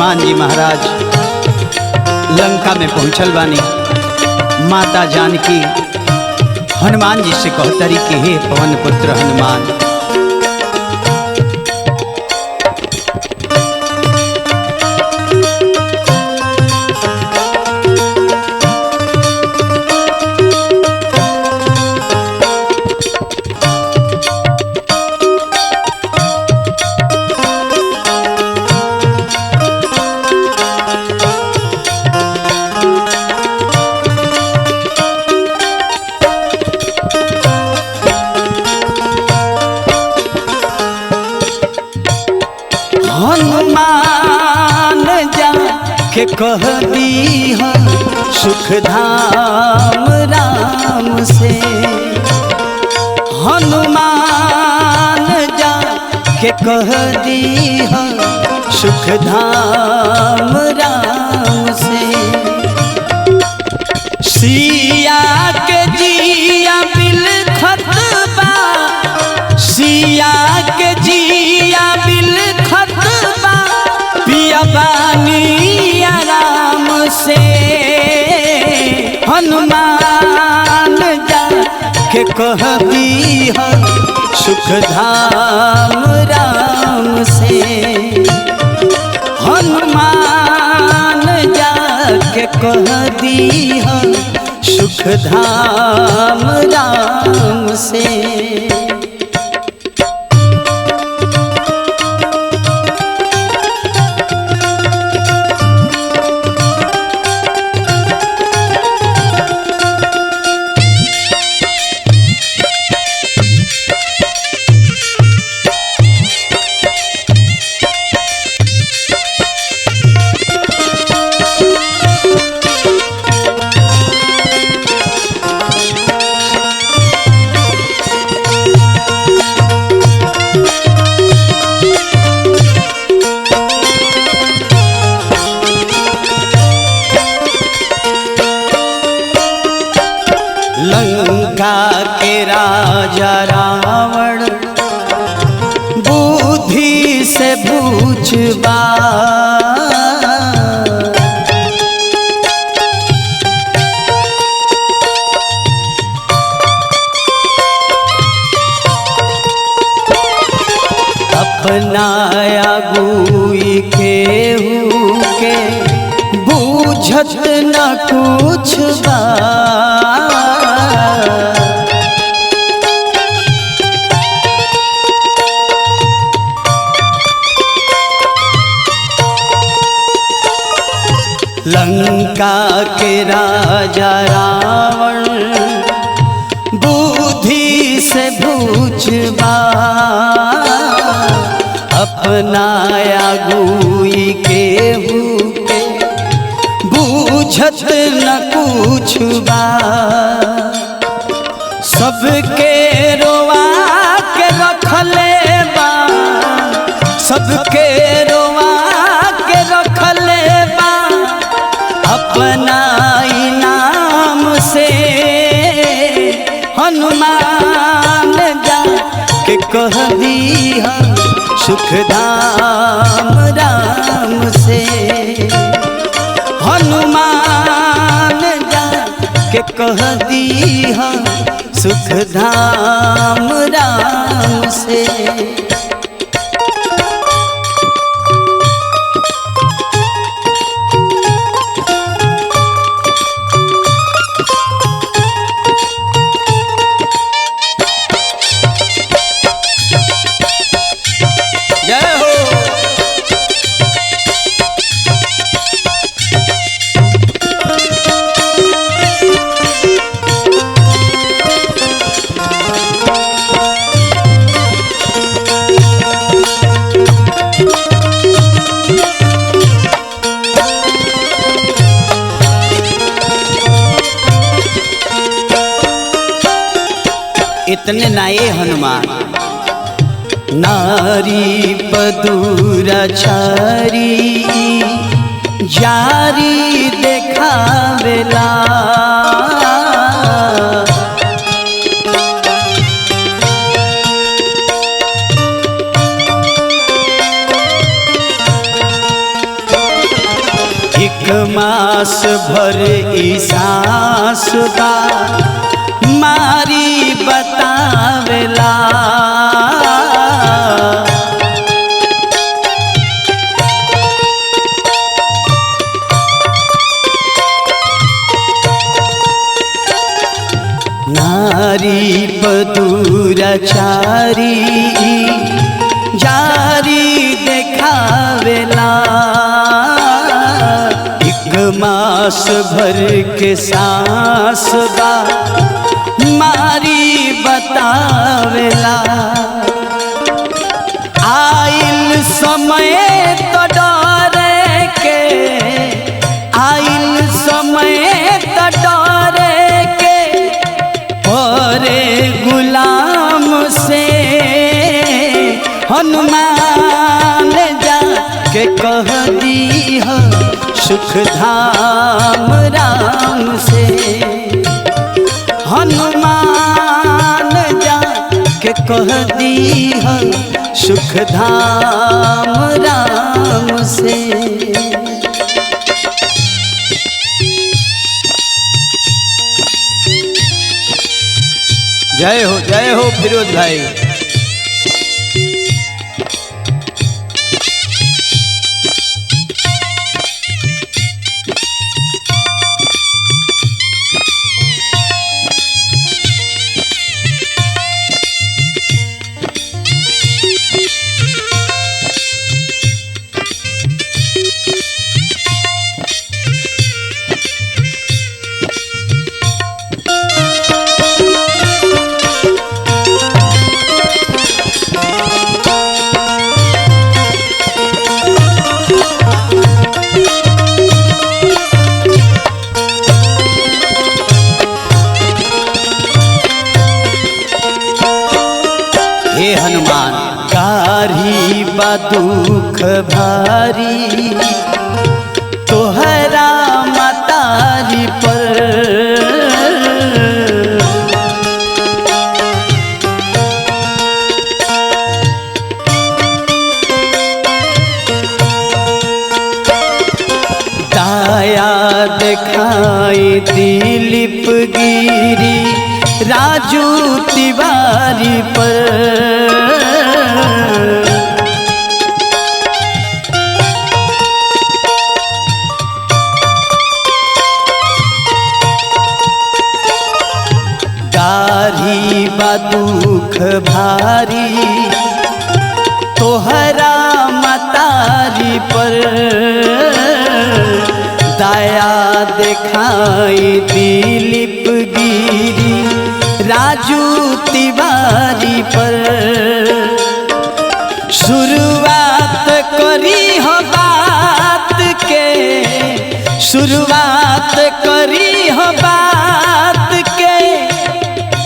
हनुमान जी महाराज लंका में पहुंचल बानी। माता जानकी हनुमान जी से कहतरी कि हे पवन पुत्र हनुमान, हनुमान जाके कह दी सुख धाम राम से। हनुमान जाके कह दी सुख धाम राम से। सिया के जिया बिलखत बा, सिया के जिया बिलखत बा, पिया बानी आराम से। हनुमान जाके कह दी सुख धाम राम से। हनुमान जाके कह दी सुख धाम राम से। लंका के राजा रावण बुद्धि से बूझबा, अपना आगुई केहू के बूझत न कुछ बा। लंका के राजा रावण बुद्धि से बूझबा, अपना आगुई केहू के बूझत न कुछ बा। सबके रोवा के रखले बा, सबके रोवा के रखले बा, अपना इनाम से। हनुमान जाके कह दी सुख धाम राम से। हनुमान जाके कह दी सुख धाम राम से। इतने नाये हनुमान, नारी पदूरा छारी जारी देखावेला। मास भर ई सांस बा मारी बतावेला। नारी पदुराचारी जारी देखावेला। एक मास भर के सांस बा मारी बतावेला। आइल समय तो डरे के, आइल समय तो डरे के परे गुलाम से। हनुमान जा के कह दी हो सुख धाम राम से। हनुमान जा के कह दी हो सुख धाम राम से। जय हो फिरोज भाई। हे हनुमान कारी बा दुख भारी तोहरा मतारी पर। दाया दिखाई दिलीप गिरी राजू तिवारी पर। कारी बा दुख भारी तोहरा मतारी पर। दया दिखाई दिलीप गिरी राजू तिवारी पर। शुरुआत करी हो बात के, शुरुआत करी हो बात के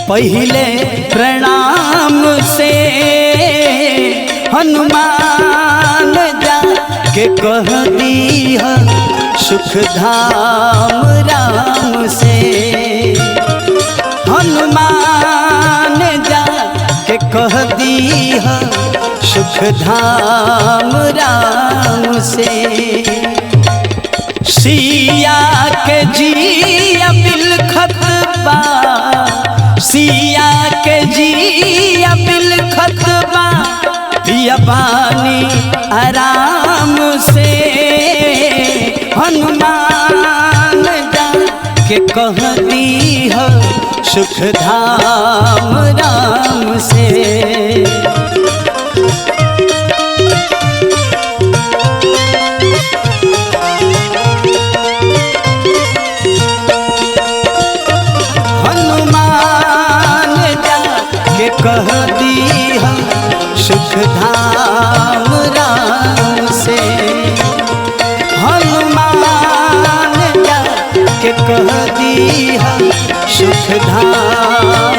पहले प्रणाम से। हनुमान जा के कह दी हो सुख धाम राम से। हनुमान जा के कह दी हो सुख धाम राम से। सिया के जिया बिलखत बा, सिया के जिया बिलखत बा पिया पानी आराम से। हनुमान जा के कह दी हो सुख धाम राम से। हनुमान जा के कह दी हो सुख धाम राम से। हनुमान जा के कह दी हो सुख धाम